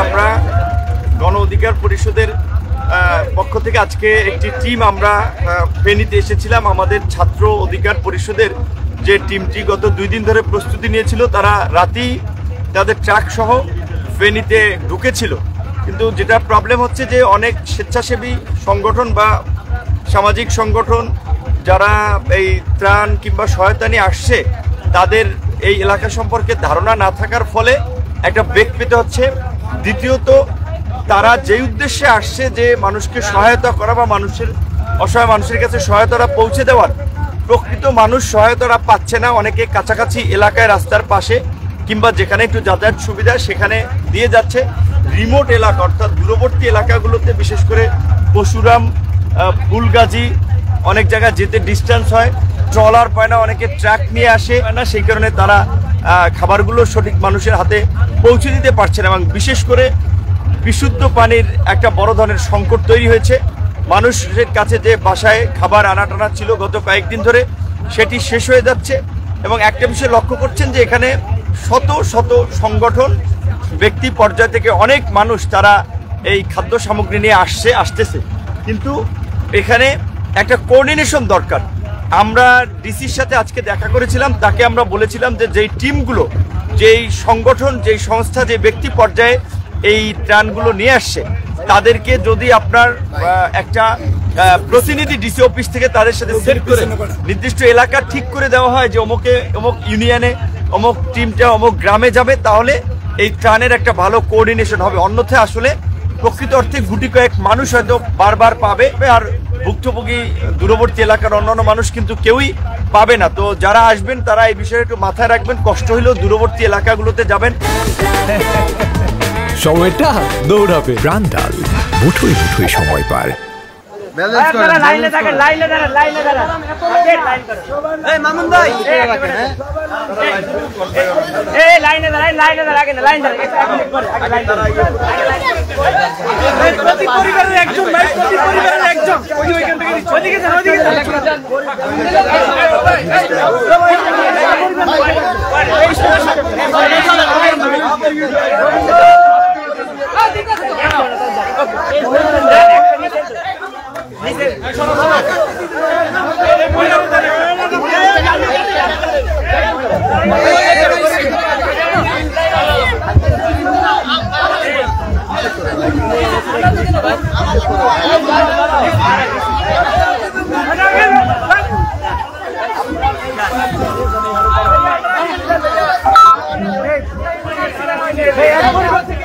আমরা গণ অধিকার পরিষদের পক্ষ থেকে আজকে একটি টিম আমরা ফেনীতে এসেছিলাম। আমাদের ছাত্র অধিকার পরিষদের যে টিমটি গত 2 দিন ধরে প্রস্তুতি নিয়েছিল, তারা রাতেই তাদের ট্রাক সহ ফেনীতে ঢুকেছিল। কিন্তু যেটা প্রবলেম হচ্ছে যে অনেক স্বেচ্ছাসেবী সংগঠন বা সামাজিক সংগঠন যারা এই ত্রাণ কিংবা সহায়তা নিয়ে আসছে, তাদের এই এলাকা সম্পর্কে ধারণা না থাকার ফলে একটা বেগ পেতে হচ্ছে। দ্বিতীয়ত, তারা যে উদ্দেশ্যে আসছে যে মানুষকে সহায়তা করা বা অসহায় মানুষের কাছে সহায়তাটা পৌঁছে দেওয়ার, প্রকৃত মানুষ সহায়তাটা পাচ্ছে না। অনেকে কাছাকাছি এলাকায় রাস্তার পাশে কিংবা যেখানে একটু যাতায়াত সুবিধা সেখানে দিয়ে যাচ্ছে। রিমোট এলাকা অর্থাৎ দূরবর্তী এলাকাগুলোতে, বিশেষ করে পশুরাম, ফুলগাজী, অনেক জায়গায় যেতে ডিস্টেন্স হয়, ট্রলার পায় না, অনেকে ট্রাক নিয়ে আসে না, সেই কারণে তারা খাবারগুলো সঠিক মানুষের হাতে পৌঁছে দিতে পারছে না। এবং বিশেষ করে বিশুদ্ধ পানির একটা বড় ধরনের সংকট তৈরি হয়েছে। মানুষের কাছে যে বাসায় খাবার আনা ছিল গত কয়েকদিন ধরে, সেটি শেষ হয়ে যাচ্ছে। এবং একটা বিষয় লক্ষ্য করছেন যে এখানে শত শত সংগঠন, ব্যক্তি পর্যায় থেকে অনেক মানুষ তারা এই খাদ্য সামগ্রী নিয়ে আসতেছে, কিন্তু এখানে একটা কোঅর্ডিনেশন দরকার। আমরা ডিসির সাথে আজকে দেখা করেছিলাম, তাকে আমরা বলেছিলাম যে যেই টিমগুলো, যেই সংগঠন, যেই সংস্থা, যে ব্যক্তি পর্যায়ে এই ত্রাণগুলো নিয়ে আসছে, তাদেরকে যদি আপনার একটা প্রতিনিধি ডিসি অফিস থেকে তাদের সাথে সেট করে নির্দিষ্ট এলাকা ঠিক করে দেওয়া হয় যে অমুক ইউনিয়নে অমুক টিমটা অমুক গ্রামে যাবে, তাহলে এই ত্রাণের একটা ভালো কোঅর্ডিনেশন হবে। অন্যথায় আসলে প্রকৃত অর্থে গুটি কয়েক মানুষ হয়তো বারবার পাবে, আর ভুক্তভোগী দূরবর্তী এলাকার অন্যান্য মানুষ কিন্তু কেউই পাবে না। তো যারা আসবেন তারা এই বিষয়ে একটু মাথায় রাখবেন, কষ্ট হইলেও দূরবর্তী এলাকাগুলোতে যাবেন। সময়টা দৌড়াবে, প্রাণডাল মুঠোই মুঠোই সময় পার। Hey,